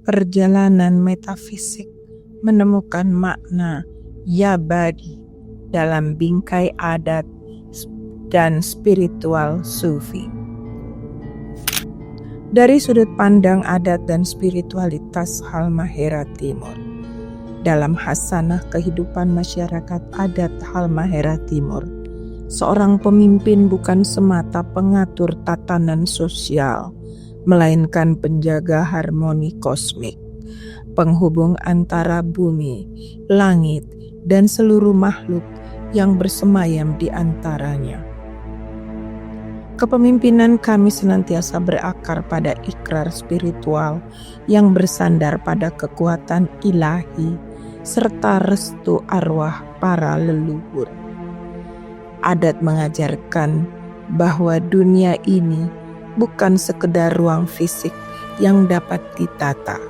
Perjalanan metafisik menemukan makna Yabadi dalam bingkai adat dan spiritual Sufi. Dari sudut pandang adat dan spiritualitas Halmahera Timur, dalam hasanah kehidupan masyarakat adat Halmahera Timur, seorang pemimpin bukan semata pengatur tatanan sosial, melainkan penjaga harmoni kosmik, penghubung antara bumi, langit, dan seluruh makhluk yang bersemayam di antaranya. Kepemimpinan kami senantiasa berakar pada ikrar spiritual yang bersandar pada kekuatan ilahi serta restu arwah para leluhur. Adat mengajarkan bahwa dunia ini bukan sekedar ruang fisik yang dapat ditata,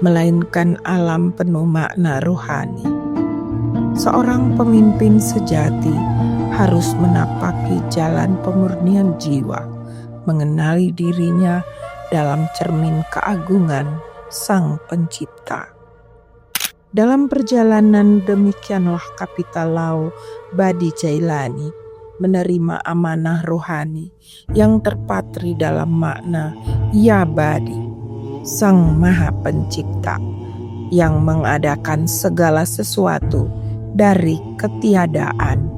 melainkan alam penuh makna rohani. Seorang pemimpin sejati harus menapaki jalan pemurnian jiwa, mengenali dirinya dalam cermin keagungan Sang Pencipta. Dalam perjalanan demikianlah Kapitalau Badi Jailani menerima amanah rohani yang terpatri dalam makna Yabadi, Sang Maha Pencipta, yang mengadakan segala sesuatu dari ketiadaan.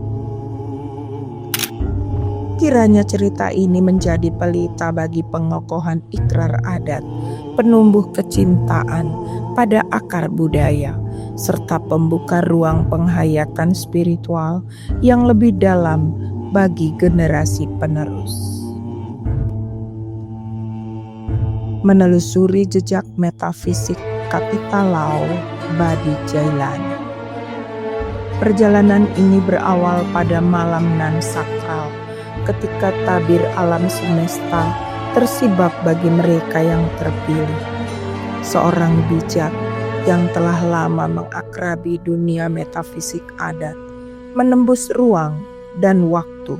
Kiranya cerita ini menjadi pelita bagi pengokohan ikrar adat, penumbuh kecintaan pada akar budaya, serta pembuka ruang penghayatan spiritual yang lebih dalam bagi generasi penerus. Menelusuri jejak metafisik Kapitalau Badi Jailani. Perjalanan ini berawal pada malam nan sakral, ketika tabir alam semesta tersibak bagi mereka yang terpilih. Seorang bijak yang telah lama mengakrabi dunia metafisik adat, menembus ruang dan waktu,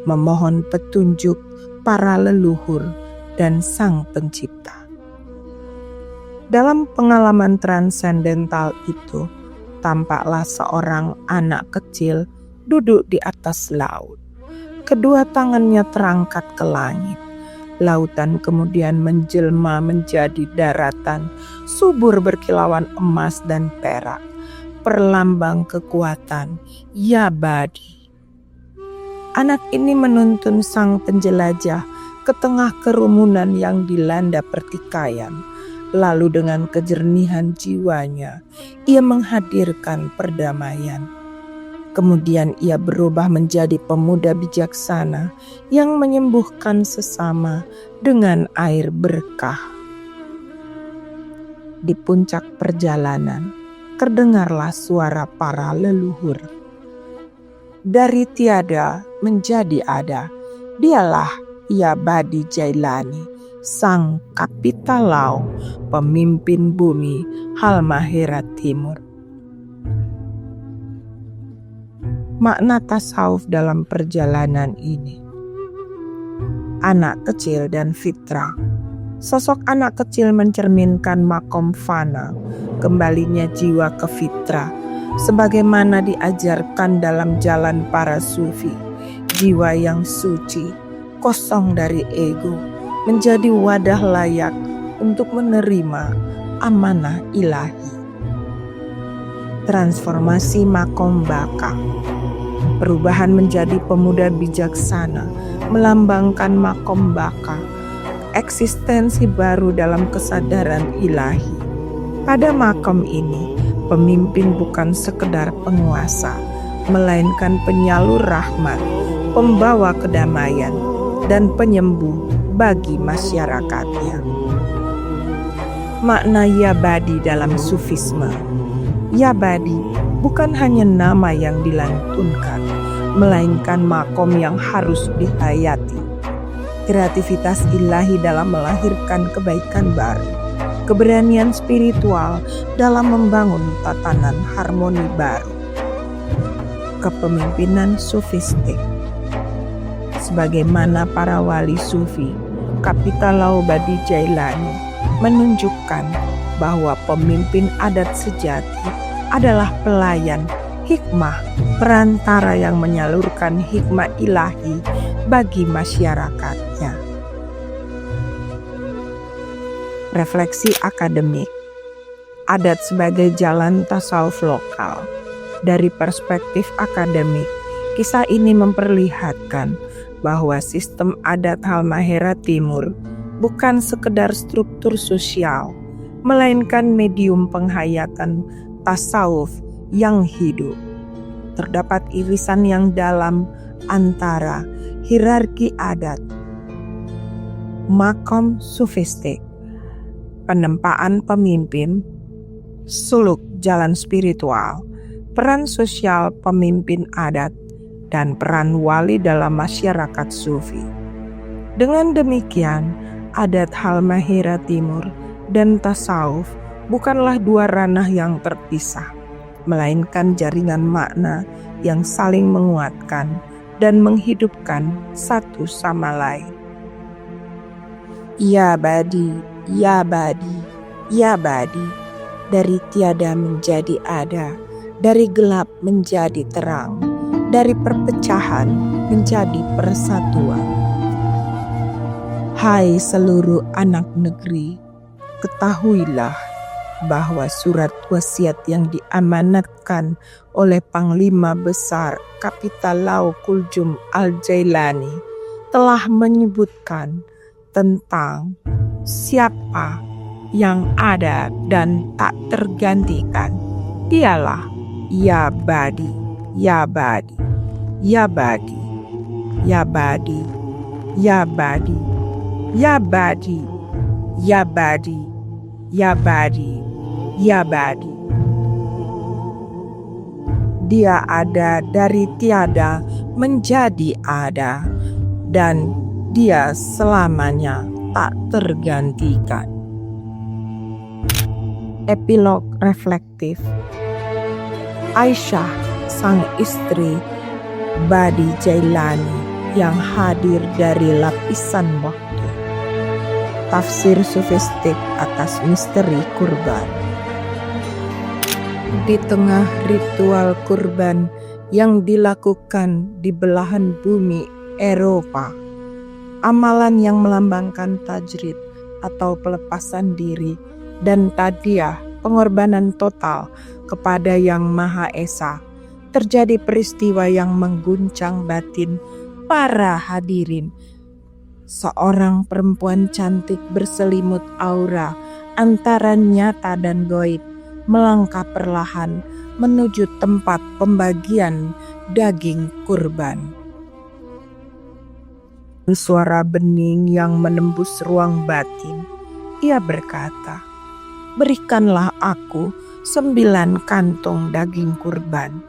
memohon petunjuk para leluhur dan Sang Pencipta. Dalam pengalaman transendental itu, tampaklah seorang anak kecil duduk di atas laut. Kedua tangannya terangkat ke langit. Lautan kemudian menjelma menjadi daratan, subur berkilauan emas dan perak, perlambang kekuatan Yabadi. Anak ini menuntun sang penjelajah ke tengah kerumunan yang dilanda pertikaian. Lalu dengan kejernihan jiwanya, ia menghadirkan perdamaian. Kemudian ia berubah menjadi pemuda bijaksana yang menyembuhkan sesama dengan air berkah. Di puncak perjalanan, terdengarlah suara para leluhur. Dari tiada menjadi ada, dialah Yabadi Jailani, Sang Kapitalau, pemimpin bumi Halmahera Timur. Makna tasawuf dalam perjalanan ini. Anak kecil dan fitrah. Sosok anak kecil mencerminkan makom fana, kembalinya jiwa ke fitrah, sebagaimana diajarkan dalam jalan para sufi. Jiwa yang suci, kosong dari ego, menjadi wadah layak untuk menerima amanah ilahi. Transformasi makom baka. Perubahan menjadi pemuda bijaksana melambangkan makom baka, eksistensi baru dalam kesadaran ilahi. Pada makom ini, pemimpin bukan sekedar penguasa, melainkan penyalur rahmat, pembawa kedamaian, dan penyembuh bagi masyarakatnya. Makna Yabadi dalam Sufisme. Yabadi bukan hanya nama yang dilantunkan, melainkan makom yang harus dihayati. Kreativitas ilahi dalam melahirkan kebaikan baru, keberanian spiritual dalam membangun tatanan harmoni baru. Kepemimpinan sufistik. Sebagaimana para wali sufi, Kapitalau Badi Jailani menunjukkan bahwa pemimpin adat sejati adalah pelayan hikmah, perantara yang menyalurkan hikmah ilahi bagi masyarakatnya. Refleksi akademik. Adat sebagai jalan tasawuf lokal. Dari perspektif akademik, kisah ini memperlihatkan bahwa sistem adat Halmahera Timur bukan sekedar struktur sosial, melainkan medium penghayatan tasawuf yang hidup. Terdapat irisan yang dalam antara hierarki adat, makom sufistik, penempaan pemimpin, suluk jalan spiritual, peran sosial pemimpin adat, dan peran wali dalam masyarakat sufi. Dengan demikian, adat Halmahera Timur dan tasawuf bukanlah dua ranah yang terpisah, melainkan jaringan makna yang saling menguatkan dan menghidupkan satu sama lain. Ya Badi, ya Badi, ya Badi. Dari tiada menjadi ada, dari gelap menjadi terang, dari perpecahan menjadi persatuan. Hai seluruh anak negeri, ketahuilah bahwa surat wasiat yang diamanatkan oleh Panglima Besar Kapital Lau Kuljum Al-Jailani telah menyebutkan tentang siapa yang ada dan tak tergantikan. Dialah Ya Badi, Ya Badi, Ya Badi, Ya Badi, Ya Badi, Ya Badi, Ya Badi, Ya Badi, Ya Badi. Dia ada dari tiada menjadi ada, dan dia selamanya tak tergantikan. Epilog reflektif. Aisyah, sang istri Badi Jailani yang hadir dari lapisan waktu. Tafsir sufistik atas misteri kurban. Di tengah ritual kurban yang dilakukan di belahan bumi Eropa, amalan yang melambangkan tajrid atau pelepasan diri dan tadiah pengorbanan total kepada Yang Maha Esa, terjadi peristiwa yang mengguncang batin para hadirin. Seorang perempuan cantik berselimut aura antara nyata dan goib melangkah perlahan menuju tempat pembagian daging kurban. Suara bening yang menembus ruang batin, ia berkata, "Berikanlah aku 9 kantong daging kurban.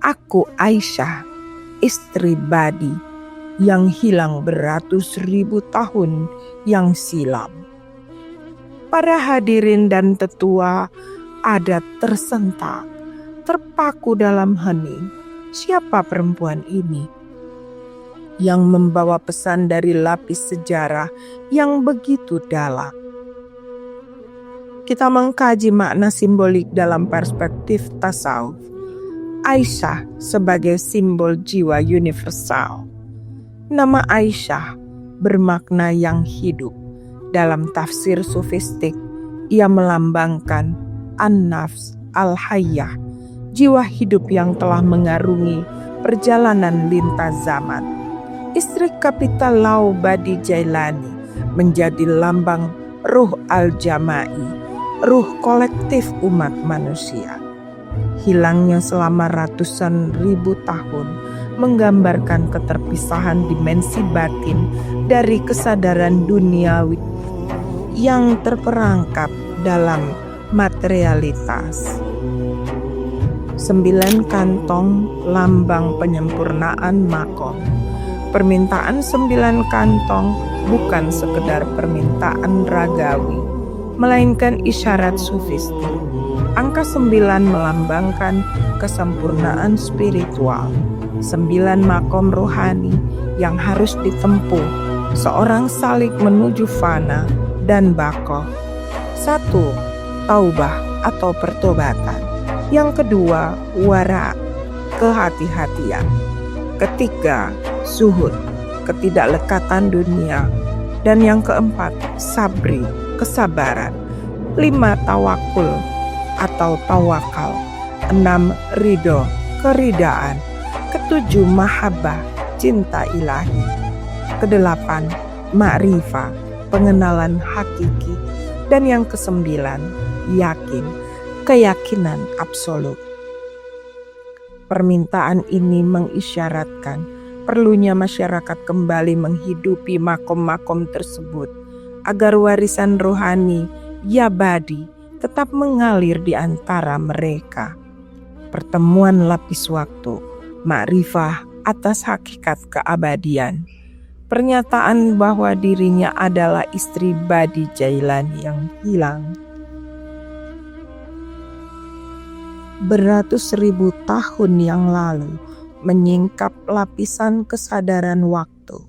Aku Aisyah, istri Badi, yang hilang beratus ribu tahun yang silam." Para hadirin dan tetua adat tersentak, terpaku dalam hening. Siapa perempuan ini yang membawa pesan dari lapis sejarah yang begitu dalam? Kita mengkaji makna simbolik dalam perspektif tasawuf. Aisyah sebagai simbol jiwa universal. Nama Aisyah bermakna yang hidup. Dalam tafsir sufistik, ia melambangkan an-nafs al-hayyah, jiwa hidup yang telah mengarungi perjalanan lintas zaman. Istri Kapital Lau Badi Jailani menjadi lambang ruh al-jama'i, ruh kolektif umat manusia. Hilangnya selama ratusan ribu tahun menggambarkan keterpisahan dimensi batin dari kesadaran duniawi yang terperangkap dalam materialitas. 9 kantong lambang penyempurnaan makom. Permintaan 9 kantong bukan sekedar permintaan ragawi, melainkan isyarat sufistik. Angka 9 melambangkan kesempurnaan spiritual, 9 makom rohani yang harus ditempuh seorang salik menuju fana dan baqo. 1. taubah atau pertobatan. Yang kedua, wara, kehati-hatian. Ketiga, zuhud, ketidaklekatan dunia. Dan yang keempat, sabri, kesabaran. 5, tawakul atau tawakal. 6, ridho, keridaan. Ketujuh, mahabbah, cinta ilahi. Kedelapan, ma'rifah, pengenalan hakiki. Dan yang kesembilan, yakin, keyakinan absolut. Permintaan ini mengisyaratkan perlunya masyarakat kembali menghidupi makom-makom tersebut agar warisan rohani yabadi tetap mengalir di antara mereka. Pertemuan lapis waktu, makrifah atas hakikat keabadian. Pernyataan bahwa dirinya adalah istri Badi Jailani yang hilang. Beratus ribu tahun yang lalu menyingkap lapisan kesadaran waktu.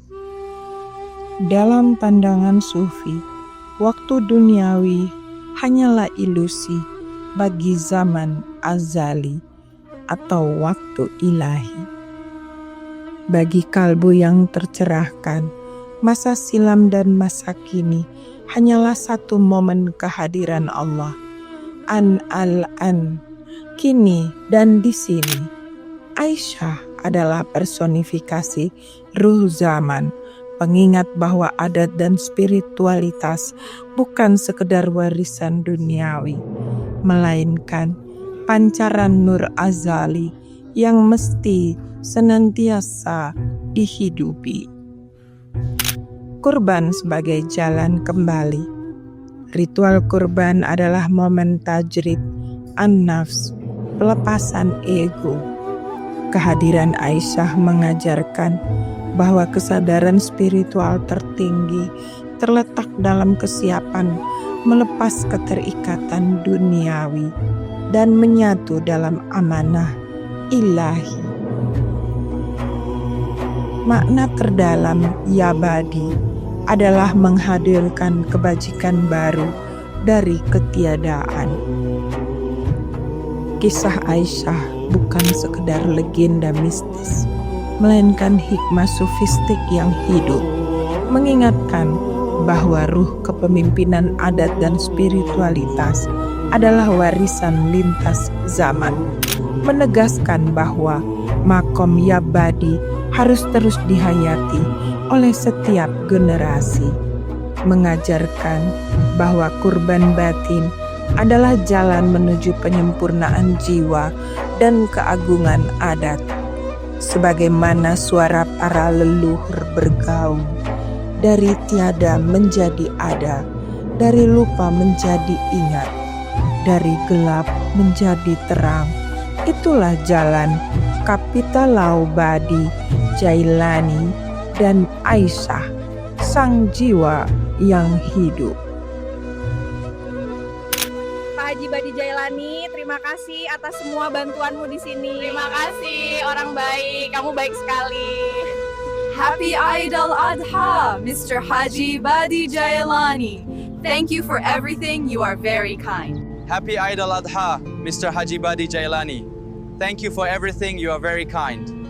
Dalam pandangan sufi, waktu duniawi hanyalah ilusi bagi zaman azali atau waktu ilahi. Bagi kalbu yang tercerahkan, masa silam dan masa kini hanyalah satu momen kehadiran Allah. An, kini dan di sini. Aisyah adalah personifikasi ruh zaman, pengingat bahwa adat dan spiritualitas bukan sekedar warisan duniawi, melainkan pancaran nur azali yang mesti senantiasa dihidupi. Kurban sebagai jalan kembali. Ritual kurban adalah momen tajrid an-nafs, pelepasan ego. Kehadiran Aisyah mengajarkan bahwa kesadaran spiritual tertinggi terletak dalam kesiapan melepas keterikatan duniawi dan menyatu dalam amanah ilahi. Makna terdalam yabadi adalah menghadirkan kebajikan baru dari ketiadaan. Kisah Aisyah bukan sekedar legenda mistis, melainkan hikmah sufistik yang hidup, mengingatkan bahwa ruh kepemimpinan adat dan spiritualitas adalah warisan lintas zaman, menegaskan bahwa makom yabadi harus terus dihayati oleh setiap generasi, mengajarkan bahwa kurban batin adalah jalan menuju penyempurnaan jiwa dan keagungan adat. Sebagaimana suara para leluhur bergaung, dari tiada menjadi ada, dari lupa menjadi ingat, dari gelap menjadi terang. Itulah jalan Kapitalau Badi Jailani dan Aisyah, sang jiwa yang hidup. Pak Haji Badi Jailani, terima kasih atas semua bantuanmu di sini. Terima kasih, orang baik. Kamu baik sekali. Happy Eid al-Adha, Mr. Haji Badi Jailani. Thank you for everything. You are very kind. Happy Eid al-Adha, Mr. Haji Badi Jailani. Thank you for everything. You are very kind.